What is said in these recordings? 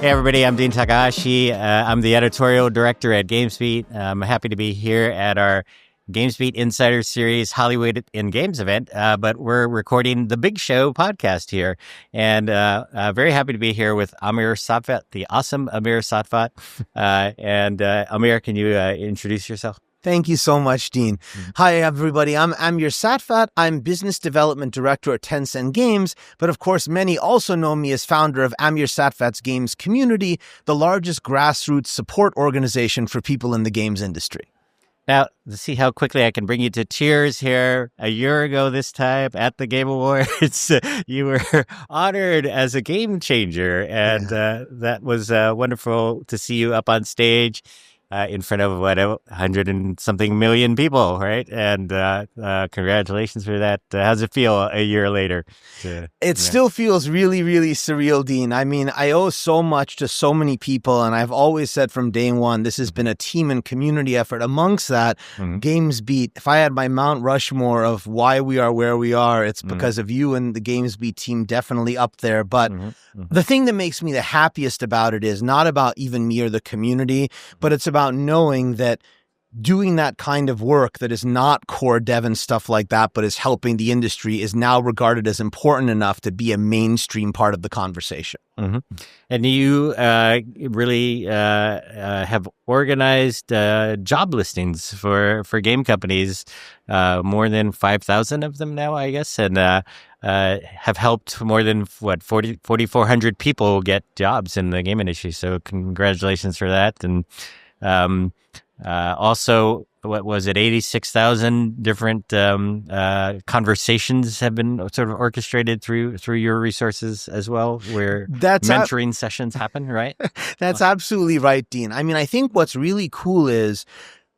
Hey everybody, I'm Dean Takahashi. I'm the Editorial Director at GamesBeat. I'm happy to be here at our GamesBeat Insider Series Hollywood in Games event, but we're recording the Big Show podcast here. And very happy to be here with Amir Satvat, the awesome Amir Satvat. Amir, can you introduce yourself? Thank you so much, Dean. Hi, everybody. I'm Amir Satvat. I'm Business Development Director at Tencent Games, but of course, many also know me as founder of Amir Satvat's Games Community, the largest grassroots support organization for people in the games industry. Now, let's see how quickly I can bring you to tears here. A year ago this time at the Game Awards, you were honored as a game changer, and that was wonderful to see you up on stage. In front of 100 and something million people, right? And congratulations for that. How's it feel a year later? It still feels really, really surreal, Dean. I mean, I owe so much to so many people, and I've always said from day one, this has been a team and community effort. Amongst that, GamesBeat, if I had my Mount Rushmore of why we are where we are, it's because of you and the GamesBeat team definitely up there. But the thing that makes me the happiest about it is not about even me or the community, but it's about knowing that doing that kind of work that is not core dev and stuff like that, but is helping the industry is now regarded as important enough to be a mainstream part of the conversation. And you really have organized job listings for game companies, more than 5,000 of them now, I guess, and have helped more than 4,400 people get jobs in the game industry. So congratulations for that. And also, what was it? 86,000 different conversations have been sort of orchestrated through your resources as well, where mentoring sessions happen, right? That's absolutely right, Dean. I mean, I think what's really cool is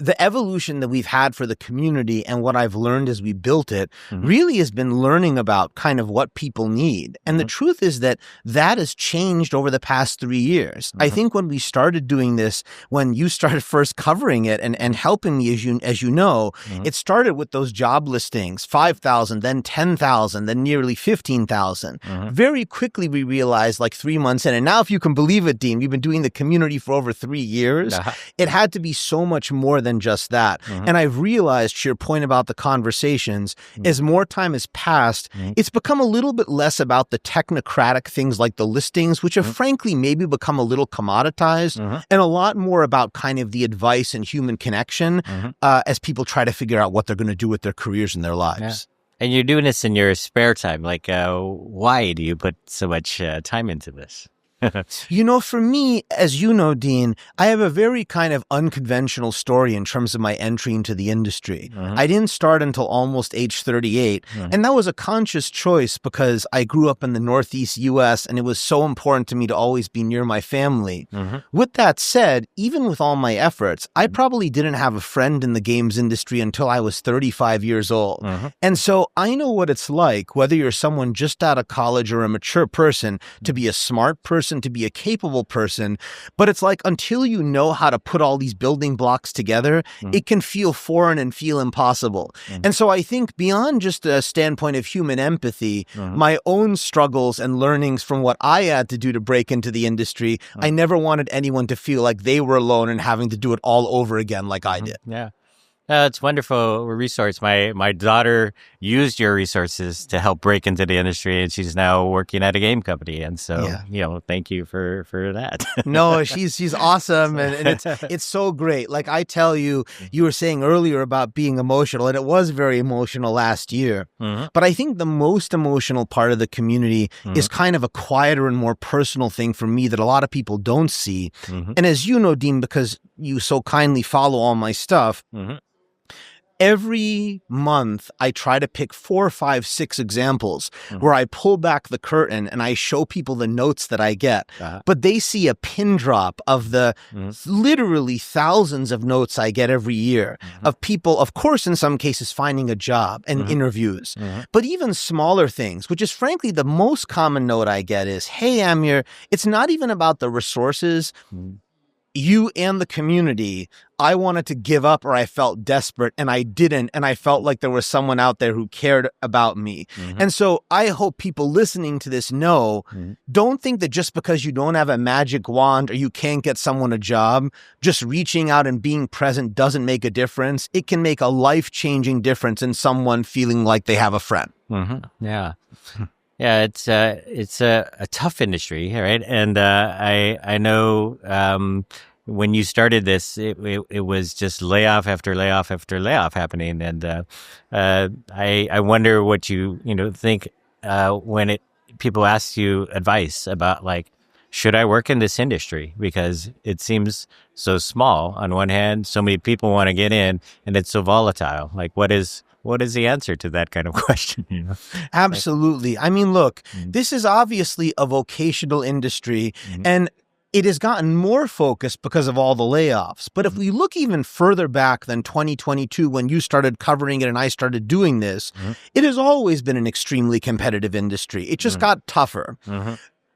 the evolution that we've had for the community and what I've learned as we built it really has been learning about kind of what people need. And the truth is that has changed over the past 3 years. I think when we started doing this, when you started first covering it and helping me, as you know, it started with those job listings, 5,000, then 10,000, then nearly 15,000. Very quickly, we realized like 3 months in, and now if you can believe it, Dean, we've been doing the community for over 3 years. It had to be so much more than just that. And I've realized, to your point about the conversations, as more time has passed, it's become a little bit less about the technocratic things like the listings, which have frankly maybe become a little commoditized, and a lot more about kind of the advice and human connection as people try to figure out what they're going to do with their careers and their lives. And you're doing this in your spare time. Like, why do you put so much time into this? You know, for me, as you know, Dean, I have a very kind of unconventional story in terms of my entry into the industry. I didn't start until almost age 38, and that was a conscious choice because I grew up in the Northeast U.S., and it was so important to me to always be near my family. With that said, even with all my efforts, I probably didn't have a friend in the games industry until I was 35 years old. And so I know what it's like, whether you're someone just out of college or a mature person, to be a smart person, to be a capable person, but it's like until you know how to put all these building blocks together, it can feel foreign and feel impossible. And so I think beyond just a standpoint of human empathy, my own struggles and learnings from what I had to do to break into the industry, I never wanted anyone to feel like they were alone and having to do it all over again like I did. Yeah. It's a wonderful resource. My daughter used your resources to help break into the industry, and she's now working at a game company. And so, thank you for that. No, she's awesome, and it's so great. Like I tell you, you were saying earlier about being emotional, and it was very emotional last year. But I think the most emotional part of the community is kind of a quieter and more personal thing for me that a lot of people don't see. And as you know, Dean, because you so kindly follow all my stuff, every month, I try to pick 4, 5, 6 examples where I pull back the curtain and I show people the notes that I get. But they see a pin drop of the literally thousands of notes I get every year of people, of course, in some cases, finding a job and interviews. But even smaller things, which is frankly the most common note I get is, hey, Amir, it's not even about the resources. you and the community, I wanted to give up or I felt desperate and I didn't. And I felt like there was someone out there who cared about me. And so I hope people listening to this know, don't think that just because you don't have a magic wand or you can't get someone a job, just reaching out and being present doesn't make a difference. It can make a life-changing difference in someone feeling like they have a friend. Yeah. Yeah, it's a tough industry, right? And I know when you started this, it was just layoff after layoff after layoff happening, and I wonder what you think when people ask you advice about, like, should I work in this industry, because it seems so small on one hand, so many people want to get in, and it's so volatile. Like, what is the answer to that kind of question? Absolutely. I mean, look, this is obviously a vocational industry, and it has gotten more focused because of all the layoffs. But if we look even further back than 2022, when you started covering it and I started doing this, it has always been an extremely competitive industry. It just got tougher.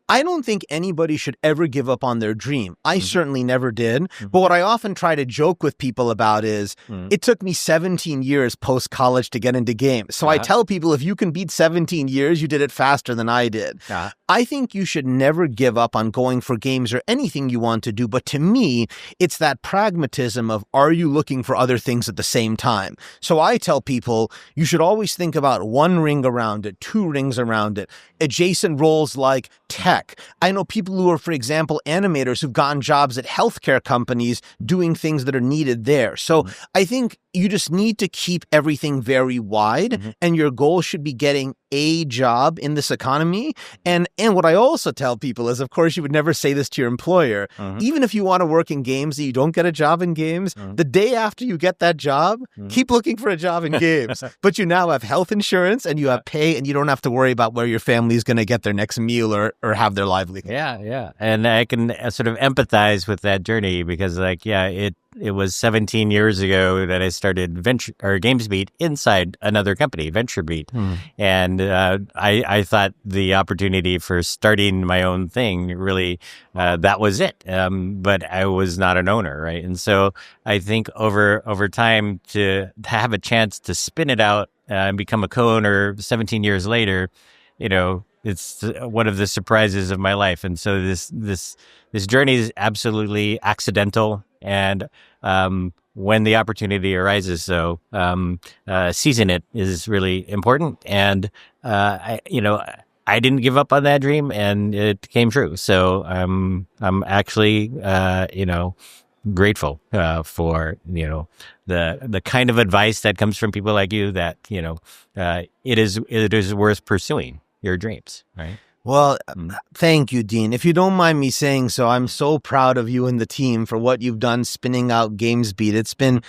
I don't think anybody should ever give up on their dream. I certainly never did. But what I often try to joke with people about is it took me 17 years post-college to get into games. So I tell people, if you can beat 17 years, you did it faster than I did. I think you should never give up on going for games or anything you want to do. But to me, it's that pragmatism of, are you looking for other things at the same time? So I tell people, you should always think about one ring around it, two rings around it, adjacent roles like tech. I know people who are, for example, animators who've gotten jobs at healthcare companies doing things that are needed there. So I think you just need to keep everything very wide, and your goal should be getting a job in this economy. And what I also tell people is, of course, you would never say this to your employer. Even if you want to work in games and you don't get a job in games, the day after you get that job, keep looking for a job in games. But you now have health insurance and you have pay, and you don't have to worry about where your family is going to get their next meal or have their livelihood. Yeah. And I can sort of empathize with that journey, because, like, it was 17 years ago that I started GamesBeat inside another company, VentureBeat. And I thought the opportunity for starting my own thing, really, that was it. But I was not an owner, right? And so I think over time, to have a chance to spin it out and become a co-owner 17 years later, it's one of the surprises of my life. And so this journey is absolutely accidental. And when the opportunity arises, seizing it is really important. And I didn't give up on that dream, and it came true. So I'm actually grateful for the kind of advice that comes from people like you, that it is worth pursuing your dreams, right? Well, thank you, Dean. If you don't mind me saying so, I'm so proud of you and the team for what you've done spinning out GamesBeat. It's been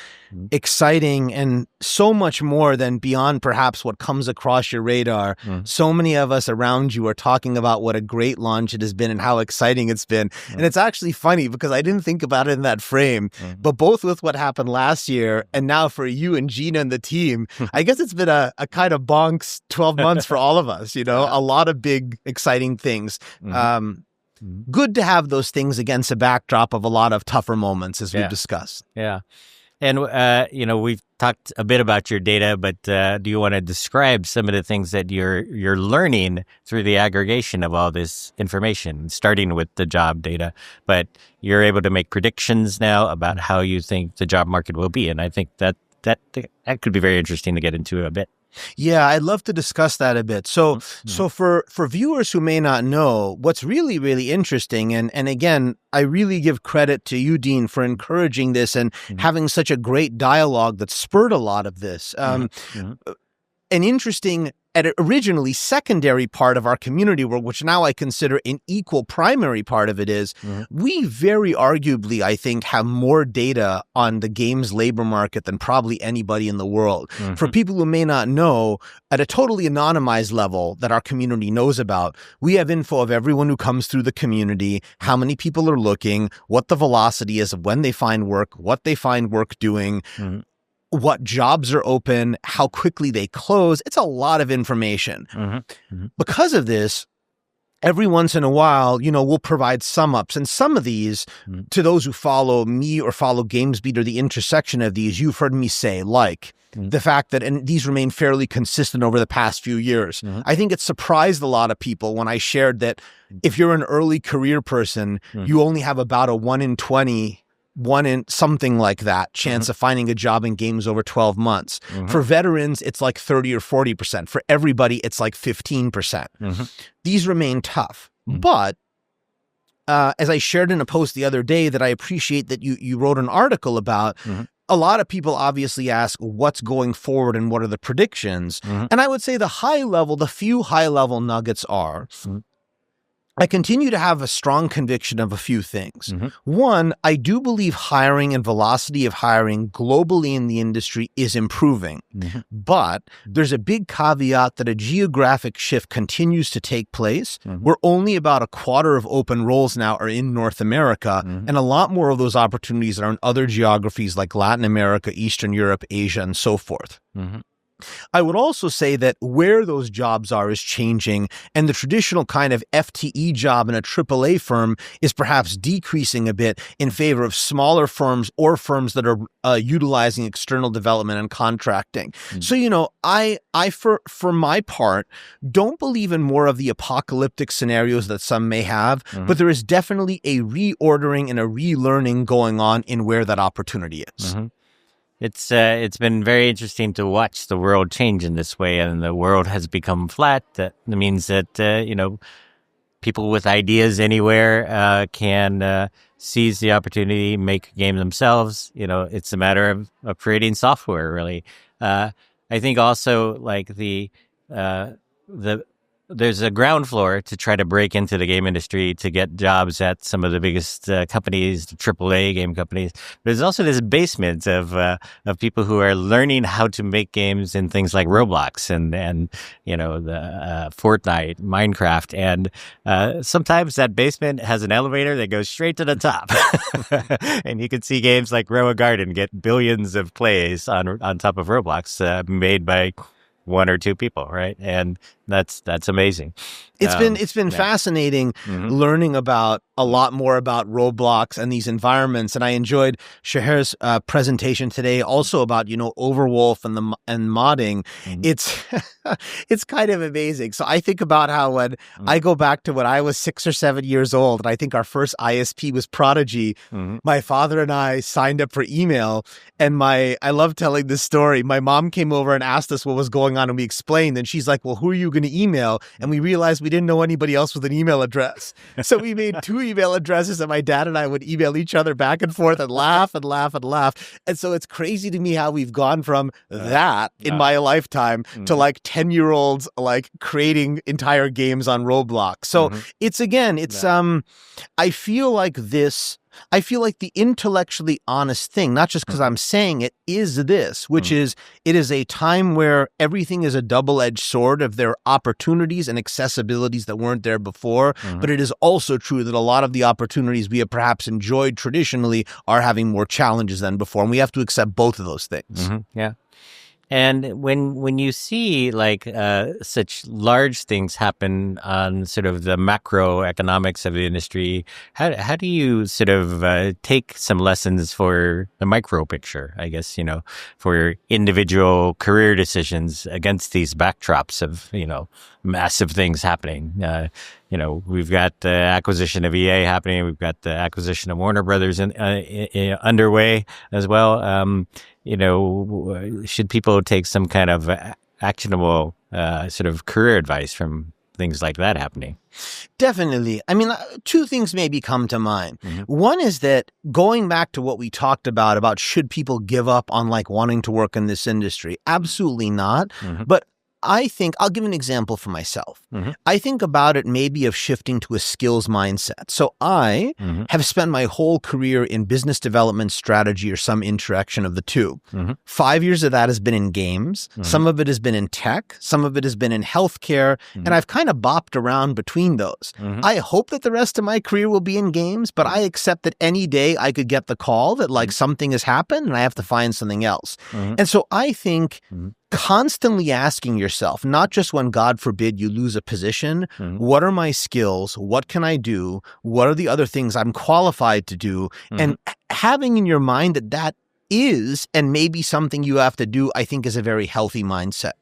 exciting and so much more than beyond perhaps what comes across your radar. So many of us around you are talking about what a great launch it has been and how exciting it's been. And it's actually funny, because I didn't think about it in that frame, but both with what happened last year and now for you and Gina and the team, I guess it's been a kind of bonks 12 months for all of us, a lot of big, exciting things. Good to have those things against a backdrop of a lot of tougher moments, as we've discussed. Yeah. And, we've talked a bit about your data, but do you want to describe some of the things that you're learning through the aggregation of all this information, starting with the job data? But you're able to make predictions now about how you think the job market will be. And I think that could be very interesting to get into a bit. Yeah, I'd love to discuss that a bit. So for viewers who may not know, what's really, really interesting, and again, I really give credit to you, Dean, for encouraging this and having such a great dialogue that spurred a lot of this. An interesting, originally secondary part of our community work, which now I consider an equal primary part of it, is we very arguably, I think, have more data on the games labor market than probably anybody in the world. For people who may not know, at a totally anonymized level that our community knows about, we have info of everyone who comes through the community, how many people are looking, what the velocity is of when they find work, what they find work doing, what jobs are open, how quickly they close. It's a lot of information. Because of this, every once in a while, we'll provide sum ups. And some of these, to those who follow me or follow GamesBeat or the intersection of these, you've heard me say, like the fact that, and these remain fairly consistent over the past few years. I think it surprised a lot of people when I shared that if you're an early career person, you only have about a 1 in 20, 1 in something like that chance of finding a job in games over 12 months. For veterans, it's like 30 or 40%. For everybody, it's like 15%. These remain tough. But as I shared in a post the other day that I appreciate that you wrote an article about, a lot of people obviously ask what's going forward and what are the predictions. And I would say the few high level nuggets are, I continue to have a strong conviction of a few things. One, I do believe hiring and velocity of hiring globally in the industry is improving. But there's a big caveat that a geographic shift continues to take place. We're only about a quarter of open roles now are in North America, and a lot more of those opportunities are in other geographies like Latin America, Eastern Europe, Asia, and so forth. I would also say that where those jobs are is changing, and the traditional kind of FTE job in a AAA firm is perhaps decreasing a bit in favor of smaller firms or firms that are utilizing external development and contracting. So, I for my part, don't believe in more of the apocalyptic scenarios that some may have, but there is definitely a reordering and a relearning going on in where that opportunity is. It's been very interesting to watch the world change in this way, and the world has become flat. That means that people with ideas anywhere can seize the opportunity, make a game themselves. It's a matter of creating software, really. I think also like there's a ground floor to try to break into the game industry to get jobs at some of the biggest companies, the AAA game companies. There's also this basement of people who are learning how to make games in things like Roblox and the Fortnite, Minecraft, and sometimes that basement has an elevator that goes straight to the top, and you can see games like Grow a Garden get billions of plays on top of Roblox made by 1 or 2 people, right? And that's amazing. It's been fascinating learning about a lot more about Roblox and these environments. And I enjoyed Shahar's presentation today also about, Overwolf and modding. It's kind of amazing. So I think about how when I go back to when I was 6 or 7 years old, and I think our first ISP was Prodigy, my father and I signed up for email. And I love telling this story. My mom came over and asked us what was going on, and we explained. And she's like, well, who are you going to email? And we realized we didn't know anybody else with an email address. So we made 2 email addresses, and my dad and I would email each other back and forth and laugh and laugh and laugh. And so it's crazy to me how we've gone from that in my lifetime to like 10-year-olds like creating entire games on Roblox. So I feel like the intellectually honest thing, not just because I'm saying it, is this, which is it is a time where everything is a double-edged sword of their opportunities and accessibilities that weren't there before. But it is also true that a lot of the opportunities we have perhaps enjoyed traditionally are having more challenges than before. And we have to accept both of those things. Yeah. And when you see like such large things happen on sort of the macroeconomics of the industry, how do you sort of take some lessons for the micro picture, I guess, for individual career decisions against these backdrops of, massive things happening? We've got the acquisition of EA happening. We've got the acquisition of Warner Brothers underway as well. Should people take some kind of actionable sort of career advice from things like that happening? Definitely. I mean, 2 things maybe come to mind. One is that going back to what we talked about should people give up on like wanting to work in this industry? Absolutely not. But I think, I'll give an example for myself. I think about it maybe of shifting to a skills mindset. So I have spent my whole career in business development strategy or some interaction of the two. 5 years of that has been in games. Some of it has been in tech. Some of it has been in healthcare. And I've kind of bopped around between those. I hope that the rest of my career will be in games, but I accept that any day I could get the call that like something has happened and I have to find something else. And so I think constantly asking yourself, not just when, God forbid, you lose a position, what are my skills? What can I do? What are the other things I'm qualified to do? And having in your mind that is and maybe something you have to do, I think is a very healthy mindset.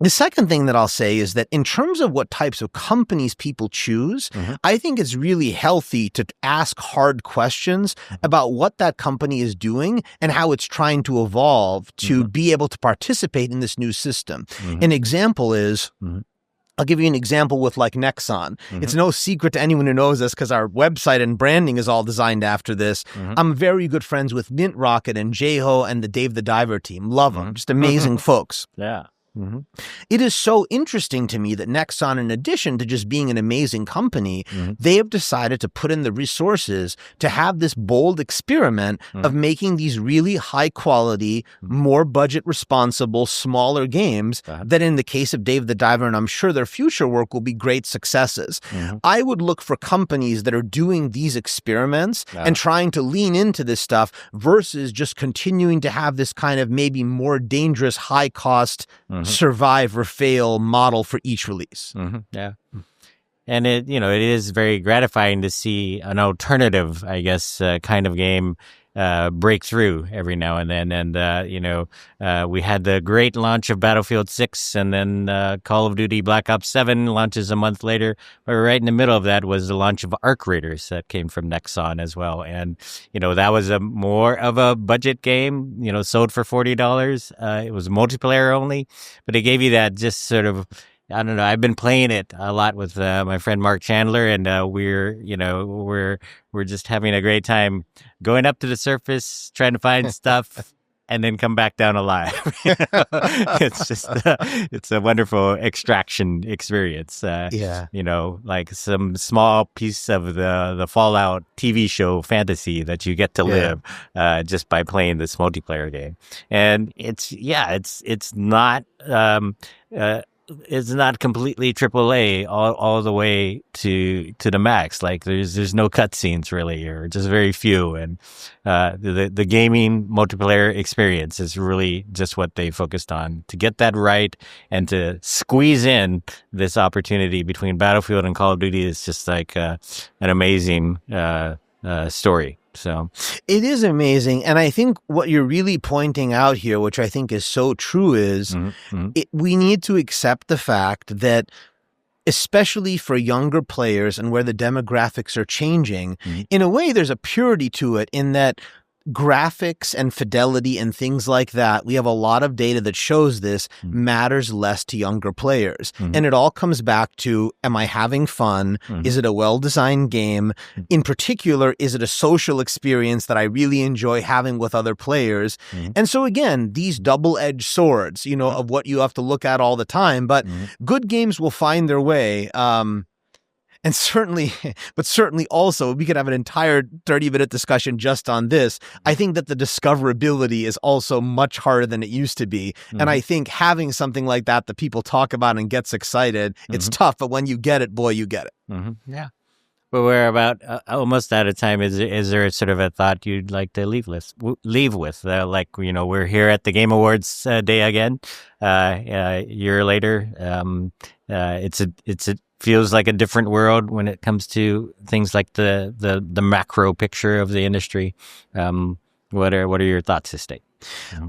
The second thing that I'll say is that in terms of what types of companies people choose, I think it's really healthy to ask hard questions about what that company is doing and how it's trying to evolve to be able to participate in this new system. An example is, I'll give you an example with like Nexon. It's no secret to anyone who knows us because our website and branding is all designed after this. I'm very good friends with Mint Rocket and J-Ho and the Dave the Diver team. Love them. Just amazing folks. Yeah. It is so interesting to me that Nexon, in addition to just being an amazing company, they have decided to put in the resources to have this bold experiment of making these really high quality, more budget responsible, smaller games that in the case of Dave the Diver, and I'm sure their future work will be great successes. I would look for companies that are doing these experiments and trying to lean into this stuff versus just continuing to have this kind of maybe more dangerous, high cost, survive or fail model for each release. Yeah. And it is very gratifying to see an alternative, I guess, kind of game break through every now and then. And, we had the great launch of Battlefield 6 and then Call of Duty Black Ops 7 launches a month later. But right in the middle of that was the launch of Arc Raiders that came from Nexon as well. And, that was a more of a budget game, sold for $40. It was multiplayer only, but it gave you that just sort of, I don't know. I've been playing it a lot with my friend Mark Chandler, and we're just having a great time going up to the surface, trying to find stuff, and then come back down alive. It's just it's a wonderful extraction experience. Like some small piece of the Fallout TV show fantasy that you get to live just by playing this multiplayer game. And it's not. It's not completely AAA all the way to the max. Like there's no cutscenes really, or just very few. And the gaming multiplayer experience is really just what they focused on to get that right and to squeeze in this opportunity between Battlefield and Call of Duty. Is just like an amazing story. So it is amazing. And I think what you're really pointing out here, which I think is so true, is we need to accept the fact that, especially for younger players and where the demographics are changing, in a way, there's a purity to it in that graphics and fidelity and things like that, we have a lot of data that shows this matters less to younger players. And it all comes back to, am I having fun? Is it a well-designed game? In particular, is it a social experience that I really enjoy having with other players? And so again, these double-edged swords, of what you have to look at all the time, but good games will find their way. And certainly also, we could have an entire 30-minute discussion just on this. I think that the discoverability is also much harder than it used to be. And I think having something like that people talk about and gets excited, it's tough. But when you get it, boy, you get it. Yeah. But we're about almost out of time. Is there sort of a thought you'd like to leave with? We're here at the Game Awards day again, a year later. It feels like a different world when it comes to things like the macro picture of the industry. What are your thoughts this day?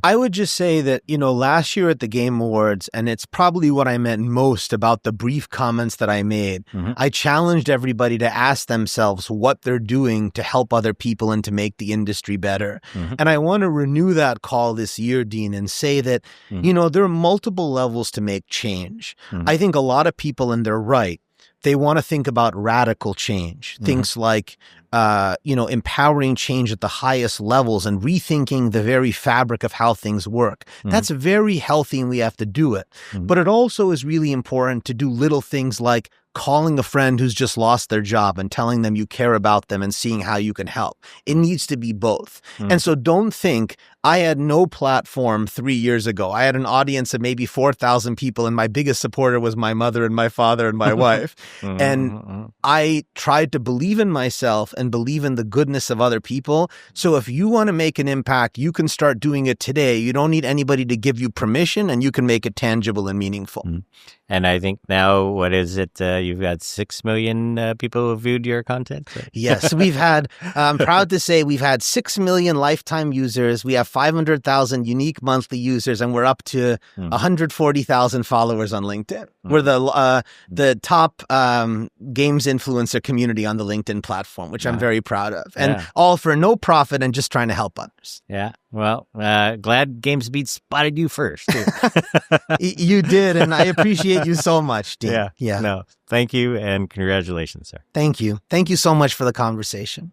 I would just say that, last year at the Game Awards, and it's probably what I meant most about the brief comments that I made, I challenged everybody to ask themselves what they're doing to help other people and to make the industry better. And I want to renew that call this year, Dean, and say that, there are multiple levels to make change. I think a lot of people, and they're right, they want to think about radical change, things like, empowering change at the highest levels and rethinking the very fabric of how things work. That's very healthy and we have to do it. But it also is really important to do little things like calling a friend who's just lost their job and telling them you care about them and seeing how you can help. It needs to be both. And so don't think I had no platform 3 years ago. I had an audience of maybe 4,000 people, and my biggest supporter was my mother and my father and my wife. And I tried to believe in myself and believe in the goodness of other people. So if you want to make an impact, you can start doing it today. You don't need anybody to give you permission, and you can make it tangible and meaningful. And I think now, what is it? You've got 6 million people who viewed your content? Yes, we've had, I'm proud to say we've had 6 million lifetime users. We have 500,000 unique monthly users, and we're up to 140,000 followers on LinkedIn. We're the top games influencer community on the LinkedIn platform, which I'm very proud of. And all for no profit and just trying to help others. Yeah. Well, glad GamesBeat spotted you first. You did, and I appreciate you so much, Dean. Yeah. No, thank you, and congratulations, sir. Thank you. Thank you so much for the conversation.